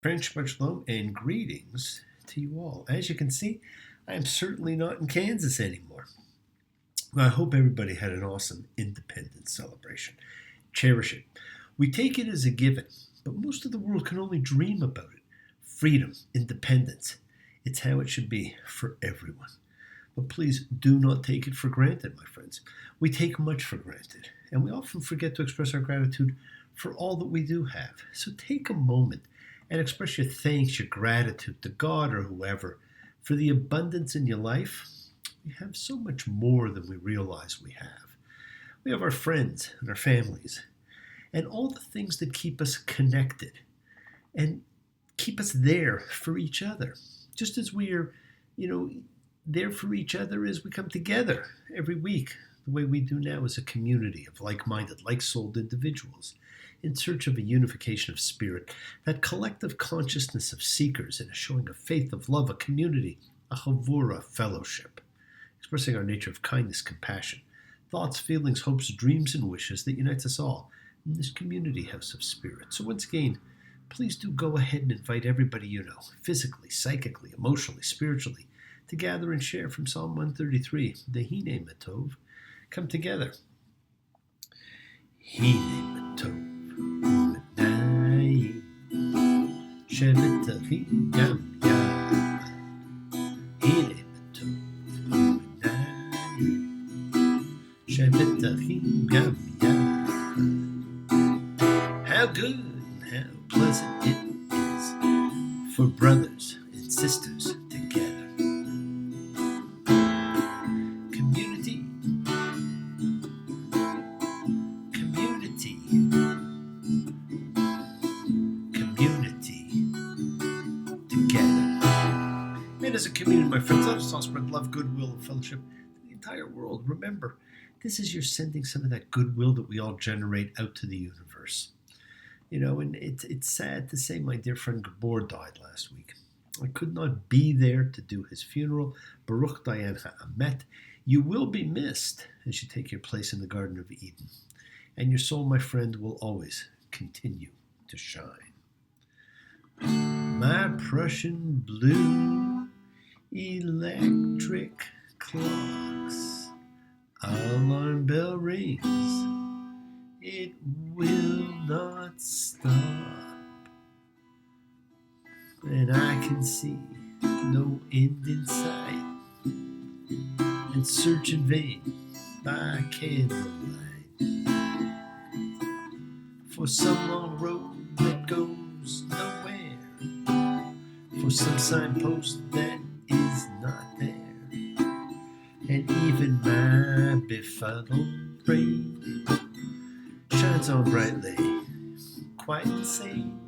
French shalom and greetings to you all. As you can see, I am certainly not in Kansas anymore. I hope everybody had an awesome independence celebration. Cherish it. We take it as a given, but most of the world can only dream about it. Freedom, independence. It's how it should be for everyone. But please do not take it for granted, my friends. We take much for granted, and we often forget to express our gratitude for all that we do have. So take a moment and express your thanks, your gratitude to God or whoever for the abundance in your life. We have so much more than we realize we have. We have our friends and our families and all the things that keep us connected and keep us there for each other. Just as we are, there for each other as we come together every week, the way we do now as a community of like-minded, like-souled individuals in search of a unification of spirit, that collective consciousness of seekers in a showing of faith, of love, a community, a chavura, fellowship, expressing our nature of kindness, compassion, thoughts, feelings, hopes, dreams, and wishes that unites us all in this community house of spirit. So once again, please do go ahead and invite everybody you know, physically, psychically, emotionally, spiritually, to gather and share from Psalm 133, the Hine Matov. Come together. Hine Matov. Shevet Achim Gam Yad, Hine Matov U'Menayim, Shevet Achim Gam Yad. How good and how pleasant it is for brothers and sisters together. Community, together. And as a community, my friends, let us all spread love, goodwill, and fellowship to the entire world. Remember, this is you're sending some of that goodwill that we all generate out to the universe. And it's sad to say my dear friend Gabor died last week. I could not be there to do his funeral. Baruch Dayan Ha'amet. You will be missed as you take your place in the Garden of Eden. And your soul, my friend, will always continue to shine. My Prussian blue electric clocks, alarm bell rings, it will not stop, and I can see no end in sight, and search in vain by candlelight for some long road that goes nowhere, for some signpost that is not there, and even my befuddled brain shines on brightly, quite insane.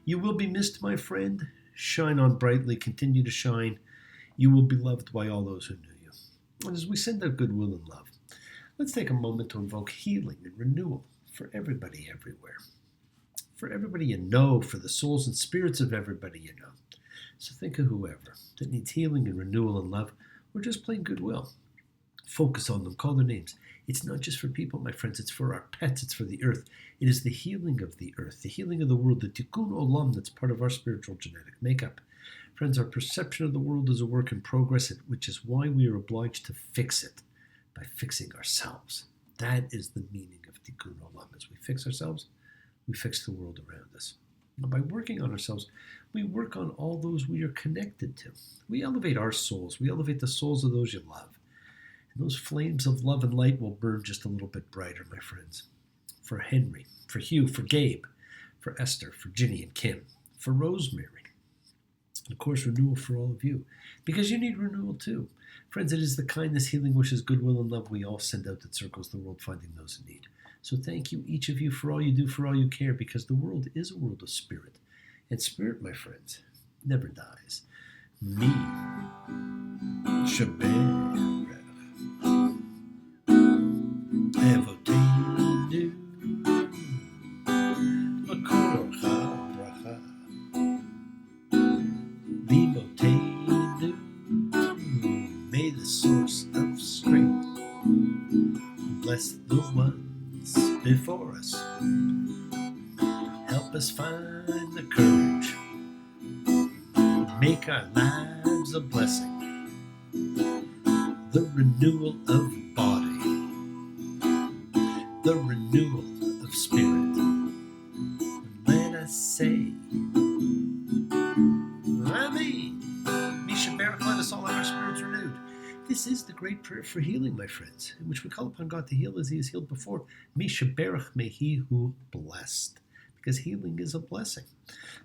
You will be missed, my friend. Shine on brightly, continue to shine. You will be loved by all those who knew you. And as we send out goodwill and love, let's take a moment to invoke healing and renewal for everybody everywhere. For everybody you know, for the souls and spirits of everybody you know. So think of whoever that needs healing and renewal and love, or just plain goodwill. Focus on them, call their names. It's not just for people, my friends, it's for our pets, it's for the earth. It is the healing of the earth, the healing of the world, the tikkun olam that's part of our spiritual genetic makeup. Friends, our perception of the world is a work in progress, which is why we are obliged to fix it by fixing ourselves. That is the meaning of tikkun olam. As we fix ourselves, we fix the world around us. And by working on ourselves, we work on all those we are connected to. We elevate our souls. We elevate the souls of those you love. And those flames of love and light will burn just a little bit brighter, my friends. For Henry, for Hugh, for Gabe, for Esther, for Ginny and Kim, for Rosemary. And of course, renewal for all of you. Because you need renewal too. Friends, it is the kindness, healing, wishes, goodwill, and love we all send out that circles the world, finding those in need. So thank you, each of you, for all you do, for all you care, because the world is a world of spirit. And spirit, my friends, never dies. Me, Shabbat. Evotenu, korah bracha, limotenu. May the source of strength bless the ones before us. Help us find the courage make our lives a blessing. The renewal of body, the renewal of spirit. And let us say, Amen. Misha Barak, let us all have our spirits renewed. This is the great prayer for healing, my friends, in which we call upon God to heal as He has healed before. Misha Barak, may He who blessed, because healing is a blessing.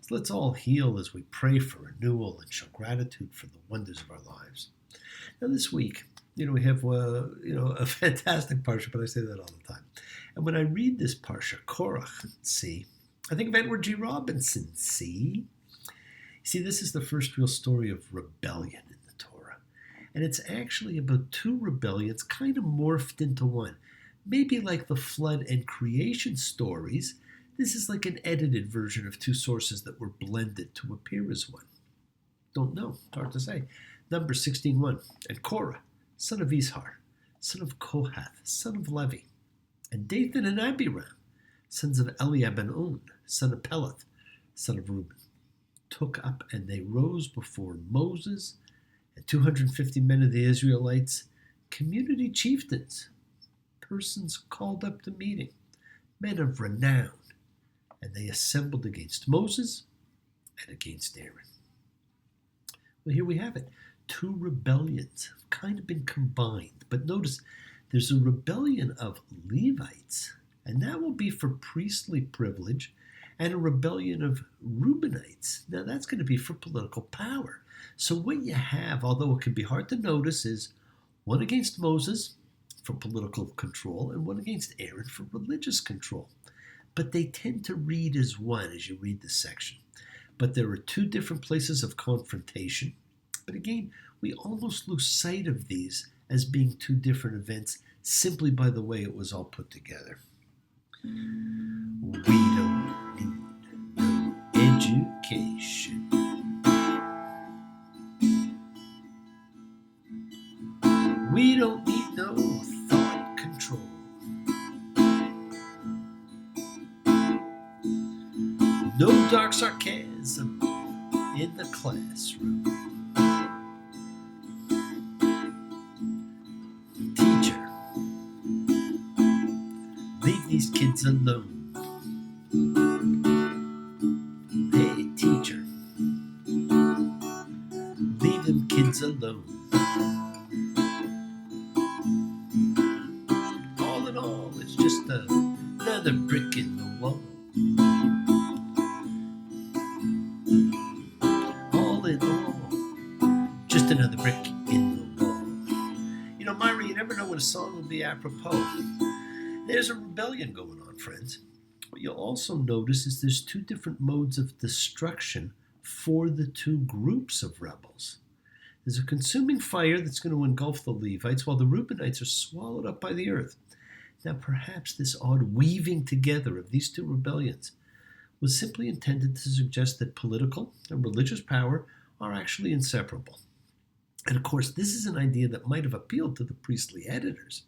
So let's all heal as we pray for renewal and show gratitude for the wonders of our lives. Now this week, we have a fantastic parsha, but I say that all the time. And when I read this parsha, korah, see, I think of Edward G. Robinson, see. See, this is the first real story of rebellion in the Torah. And it's actually about two rebellions kind of morphed into one. Maybe like the flood and creation stories, this is like an edited version of two sources that were blended to appear as one. Don't know, it's hard to say. Numbers 16:1, and Korah, son of Izhar, son of Kohath, son of Levi, and Dathan and Abiram, sons of Eliab and On, son of Peleth, son of Reuben, took up, and they rose before Moses and 250 men of the Israelites, community chieftains, persons called up to meeting, men of renown, and they assembled against Moses and against Aaron. Well, here we have it. Two rebellions have kind of been combined. But notice there's a rebellion of Levites, and that will be for priestly privilege, and a rebellion of Reubenites. Now that's going to be for political power. So what you have, although it can be hard to notice, is one against Moses for political control and one against Aaron for religious control. But they tend to read as one as you read this section. But there are two different places of confrontation. But again, we almost lose sight of these as being two different events simply by the way it was all put together. We don't need no education. We don't need no thought control. No dark sarcasm in the classroom. Teacher, leave these kids alone. Hey, teacher, leave them kids alone. All in all, it's just another brick in the wall. All in all, just another brick in the wall. Myra, you never know when a song will be apropos. There's a rebellion going on, friends. What you'll also notice is there's two different modes of destruction for the two groups of rebels. There's a consuming fire that's going to engulf the Levites while the Reubenites are swallowed up by the earth. Now, perhaps this odd weaving together of these two rebellions was simply intended to suggest that political and religious power are actually inseparable. And of course, this is an idea that might have appealed to the priestly editors.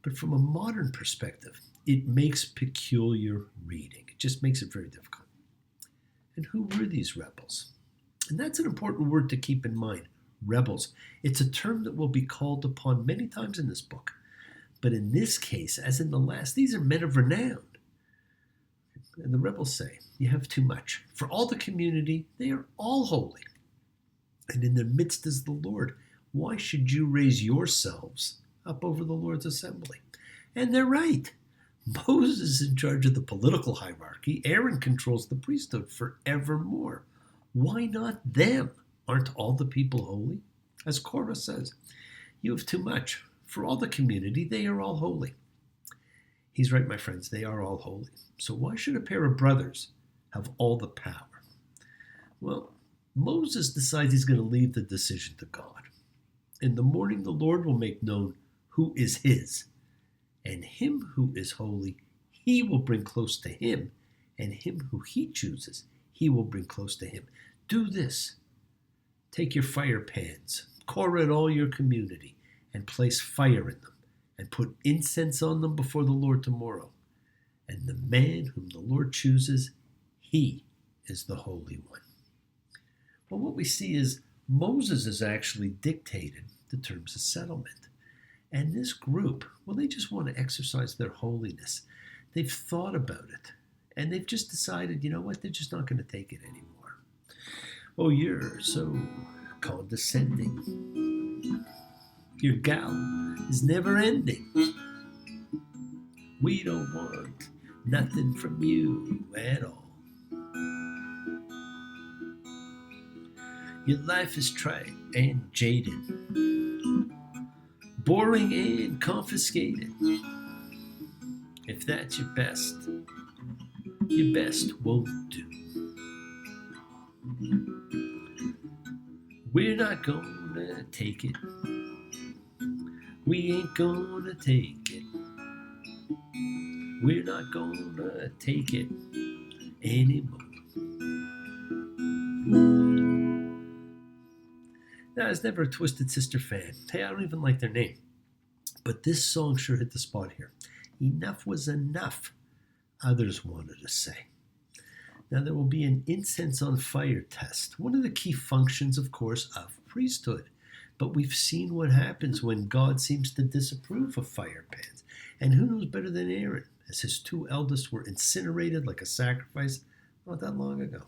But from a modern perspective, it makes peculiar reading. It just makes it very difficult. And who were these rebels? And that's an important word to keep in mind, rebels. It's a term that will be called upon many times in this book. But in this case, as in the last, these are men of renown. And the rebels say, you have too much. For all the community, they are all holy. And in their midst is the Lord. Why should you raise yourselves up over the Lord's assembly? And they're right. Moses is in charge of the political hierarchy. Aaron controls the priesthood forevermore. Why not them? Aren't all the people holy? As Korah says, you have too much. For all the community, they are all holy. He's right, my friends, they are all holy. So why should a pair of brothers have all the power? Well, Moses decides he's going to leave the decision to God. In the morning, the Lord will make known who is his, and him who is holy, he will bring close to him, and him who he chooses, he will bring close to him. Do this. Take your fire pans, Korah and all your community, and place fire in them, and put incense on them before the Lord tomorrow. And the man whom the Lord chooses, he is the Holy One. Well, what we see is Moses has actually dictated the terms of settlement. And this group, well, they just want to exercise their holiness. They've thought about it. And they've just decided, you know what, they're just not going to take it anymore. Oh, you're so condescending. Your gal is never ending. We don't want nothing from you at all. Your life is trite and jaded, boring and confiscated. If that's your best won't do. We're not gonna take it. We ain't gonna take it. We're not gonna take it anymore. Now, I was never a Twisted Sister fan. Hey, I don't even like their name. But this song sure hit the spot here. Enough was enough, others wanted to say. Now, there will be an incense on fire test, one of the key functions, of course, of priesthood. But we've seen what happens when God seems to disapprove of fire pans. And who knows better than Aaron, as his two eldest were incinerated like a sacrifice not that long ago.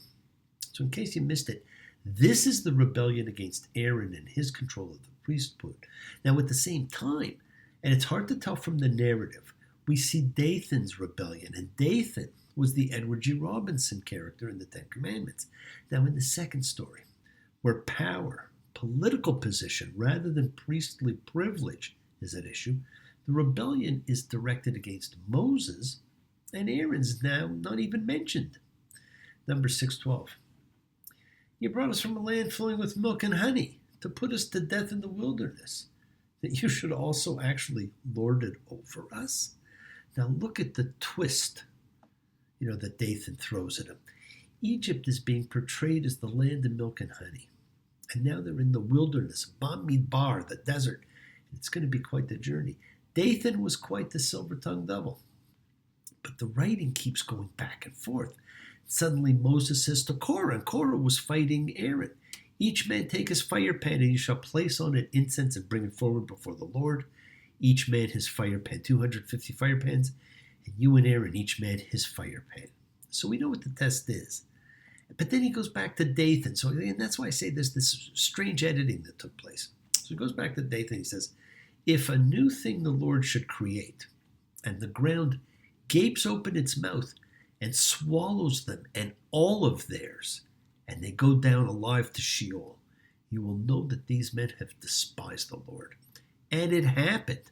So in case you missed it, this is the rebellion against Aaron and his control of the priesthood. Now, at the same time, and it's hard to tell from the narrative, we see Dathan's rebellion, and Dathan was the Edward G. Robinson character in the Ten Commandments. Now, in the second story, where power, political position, rather than priestly privilege is at issue, the rebellion is directed against Moses, and Aaron's now not even mentioned. Number 6:12. You brought us from a land flowing with milk and honey to put us to death in the wilderness, that you should also actually lord it over us? Now look at the twist, that Dathan throws at him. Egypt is being portrayed as the land of milk and honey. And now they're in the wilderness, Bamidbar, the desert. And it's going to be quite the journey. Dathan was quite the silver-tongued devil. But the writing keeps going back and forth. Suddenly Moses says to Korah, and Korah was fighting Aaron, each man take his fire pan, and you shall place on it incense and bring it forward before the Lord. Each man his fire pan, 250 fire pans, and you and Aaron, each man his fire pan. So we know what the test is. But then he goes back to Dathan. So and that's why I say there's this strange editing that took place. So he goes back to Dathan. He says, if a new thing the Lord should create, and the ground gapes open its mouth and swallows them and all of theirs, and they go down alive to Sheol, you will know that these men have despised the Lord. And it happened.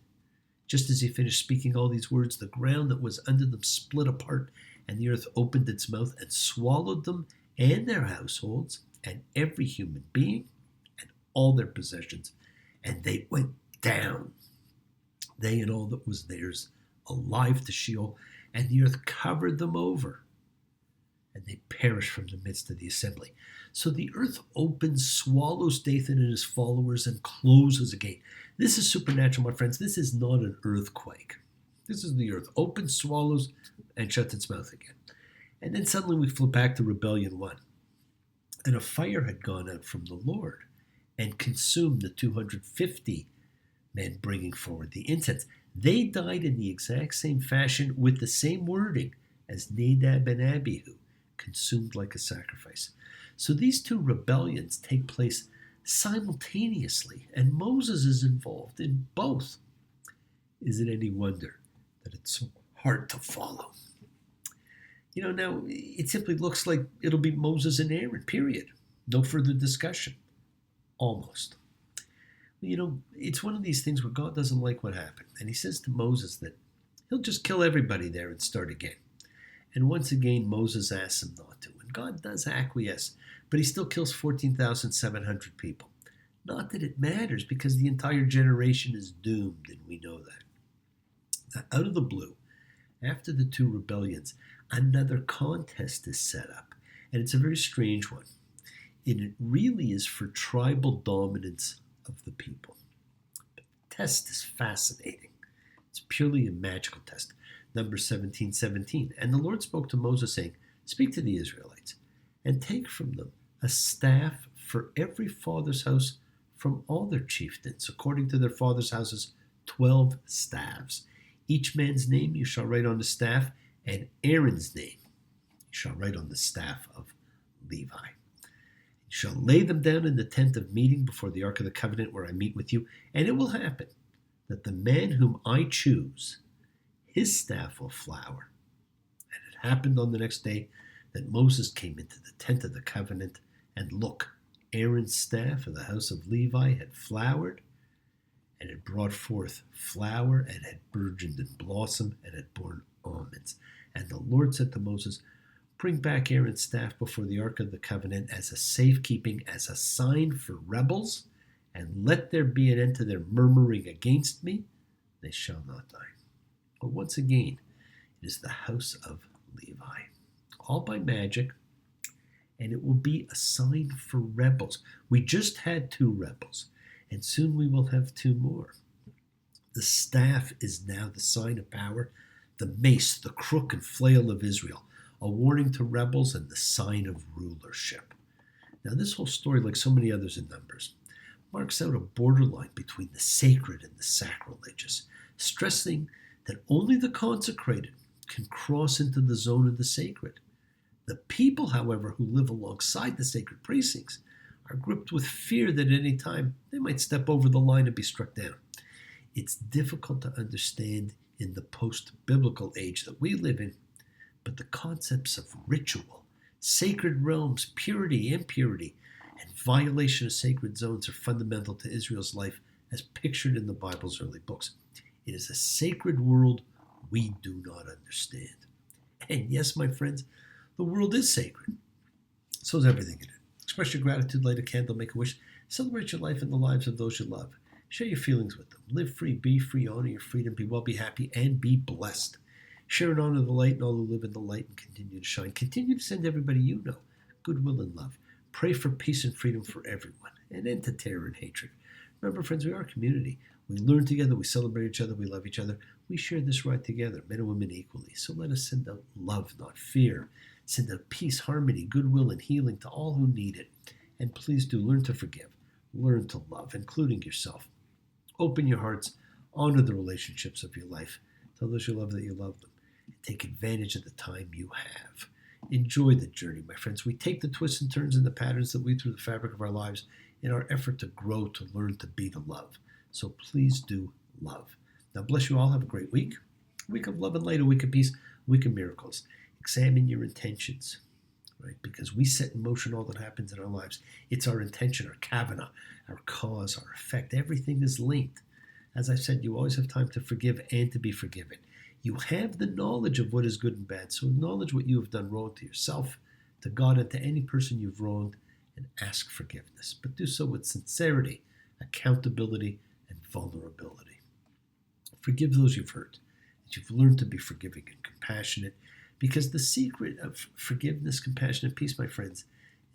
Just as he finished speaking all these words, the ground that was under them split apart, and the earth opened its mouth and swallowed them and their households, and every human being, and all their possessions. And they went down, they and all that was theirs, alive to Sheol, and the earth covered them over, and they perished from the midst of the assembly. So the earth opens, swallows Dathan and his followers, and closes again. This is supernatural, my friends. This is not an earthquake. This is the earth opens, swallows, and shuts its mouth again. And then suddenly we flip back to Rebellion 1. And a fire had gone out from the Lord and consumed the 250 men bringing forward the incense. They died in the exact same fashion with the same wording as Nadab and Abihu, consumed like a sacrifice. So these two rebellions take place simultaneously, and Moses is involved in both. Is it any wonder that it's so hard to follow? Now it simply looks like it'll be Moses and Aaron, period. No further discussion. Almost. It's one of these things where God doesn't like what happened. And he says to Moses that he'll just kill everybody there and start again. And once again, Moses asks him not to. And God does acquiesce, but he still kills 14,700 people. Not that it matters, because the entire generation is doomed, and we know that. Now, out of the blue, after the two rebellions, another contest is set up. And it's a very strange one. And it really is for tribal dominance of the people. But the test is fascinating. It's purely a magical test. Number 17:17. And the Lord spoke to Moses, saying, speak to the Israelites, and take from them a staff for every father's house from all their chieftains, according to their father's houses, 12 staffs. Each man's name you shall write on the staff, and Aaron's name you shall write on the staff of Levi. You shall lay them down in the tent of meeting before the ark of the covenant where I meet with you, and it will happen that the man whom I choose, his staff will flower. And it happened on the next day that Moses came into the tent of the covenant, and look, Aaron's staff of the house of Levi had flowered, and had brought forth flower, and had burgeoned and blossomed, and had borne almonds. And the Lord said to Moses, bring back Aaron's staff before the ark of the covenant as a safekeeping, as a sign for rebels, and let there be an end to their murmuring against me. They shall not die. But once again, it is the house of Levi, all by magic, and it will be a sign for rebels. We just had 2 rebels, and soon we will have 2 more. The staff is now the sign of power, the mace, the crook and flail of Israel, a warning to rebels and the sign of rulership. Now, this whole story, like so many others in Numbers, marks out a borderline between the sacred and the sacrilegious, stressing that only the consecrated can cross into the zone of the sacred. The people, however, who live alongside the sacred precincts are gripped with fear that at any time they might step over the line and be struck down. It's difficult to understand in the post-biblical age that we live in, but the concepts of ritual, sacred realms, purity, impurity, and violation of sacred zones are fundamental to Israel's life as pictured in the Bible's early books. It is a sacred world we do not understand. And yes, my friends, the world is sacred. So is everything in it. Express your gratitude, light a candle, make a wish, celebrate your life and the lives of those you love. Share your feelings with them. Live free, be free, honor your freedom, be well, be happy, and be blessed. Share and honor the light and all who live in the light and continue to shine. Continue to send everybody you know goodwill and love. Pray for peace and freedom for everyone, and end to terror and hatred. Remember, friends, we are a community. We learn together, we celebrate each other, we love each other. We share this right together, men and women equally. So let us send out love, not fear. Send out peace, harmony, goodwill, and healing to all who need it. And please do learn to forgive. Learn to love, including yourself. Open your hearts. Honor the relationships of your life. Tell those you love that you love them. And take advantage of the time you have. Enjoy the journey, my friends. We take the twists and turns and the patterns that weave through the fabric of our lives in our effort to grow, to learn, to be, to love. So please do love. Now, bless you all. Have a great week. A week of love and light, a week of peace, a week of miracles. Examine your intentions, right? Because we set in motion all that happens in our lives. It's our intention, our kavana, our cause, our effect. Everything is linked. As I said, you always have time to forgive and to be forgiven. You have the knowledge of what is good and bad, so acknowledge what you have done wrong to yourself, to God, and to any person you've wronged, and ask forgiveness. But do so with sincerity, accountability, and vulnerability. Forgive those you've hurt, that you've learned to be forgiving and compassionate, because the secret of forgiveness, compassion, and peace, my friends,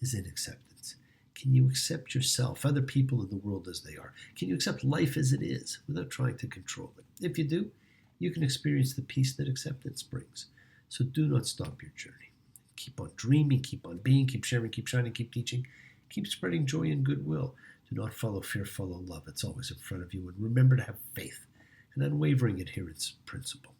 is in acceptance. Can you accept yourself, other people in the world as they are? Can you accept life as it is without trying to control it? If you do, you can experience the peace that acceptance brings. So do not stop your journey. Keep on dreaming, keep on being, keep sharing, keep shining, keep teaching, keep spreading joy and goodwill. Do not follow fear, follow love. It's always in front of you. And remember to have faith, an unwavering adherence principle.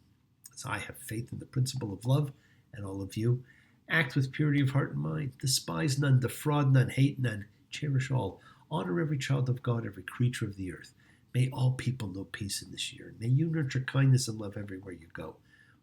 As I have faith in the principle of love, and all of you, act with purity of heart and mind. Despise none, defraud none, hate none, cherish all. Honor every child of God, every creature of the earth. May all people know peace in this year. May you nurture kindness and love everywhere you go.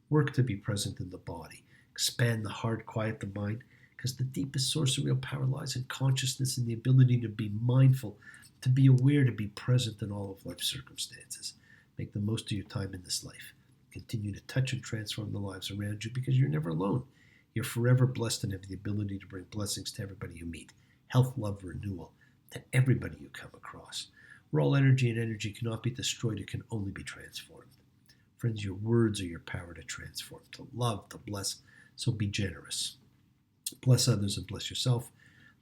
Work to be present in the body. Expand the heart, quiet the mind, because the deepest source of real power lies in consciousness and the ability to be mindful, to be aware, to be present in all of life's circumstances. Make the most of your time in this life. Continue to touch and transform the lives around you, because you're never alone. You're forever blessed and have the ability to bring blessings to everybody you meet. Health, love, renewal to everybody you come across. We're all energy, and energy cannot be destroyed. It can only be transformed. Friends, your words are your power to transform, to love, to bless. So be generous. Bless others and bless yourself.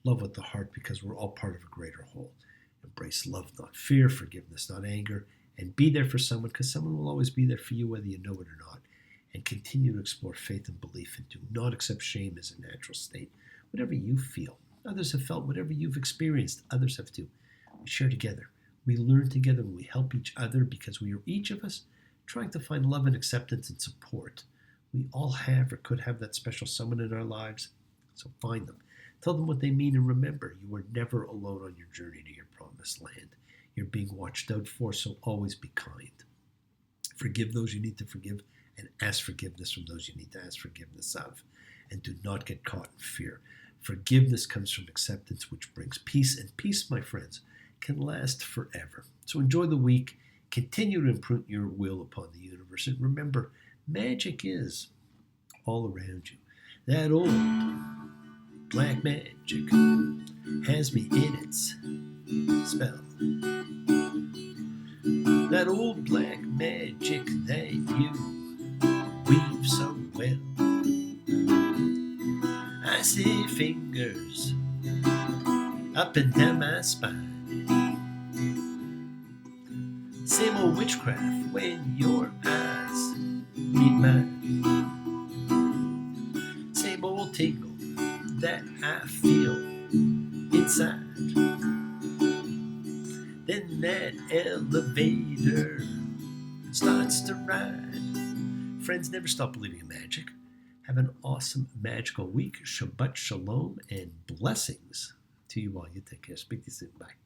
Love with the heart, because we're all part of a greater whole. Embrace love, not fear, forgiveness, not anger, and be there for someone, because someone will always be there for you whether you know it or not. And continue to explore faith and belief, and do not accept shame as a natural state. Whatever you feel, Others have felt whatever you've experienced. Others have too. We share together. We learn together and we help each other because we are each of us trying to find love and acceptance and support. We all have or could have that special someone in our lives, so find them. Tell them what they mean, and remember, you are never alone on your journey to your promised land. You're being watched out for, so always be kind. Forgive those you need to forgive, and ask forgiveness from those you need to ask forgiveness of. And do not get caught in fear. Forgiveness comes from acceptance, which brings peace, and peace, my friends, can last forever. So enjoy the week. Continue to imprint your will upon the universe, and remember, magic is all around you. That old black magic has me in its spell. That old black magic that you weave so well. I see fingers up and down my spine. Same old witchcraft when your eyes meet mine. Same old tingle that I feel inside. Then that elevator starts to ride. Friends, never stop believing in magic. Have an awesome, magical week. Shabbat shalom and blessings to you all. You take care. Speak to you soon. Bye.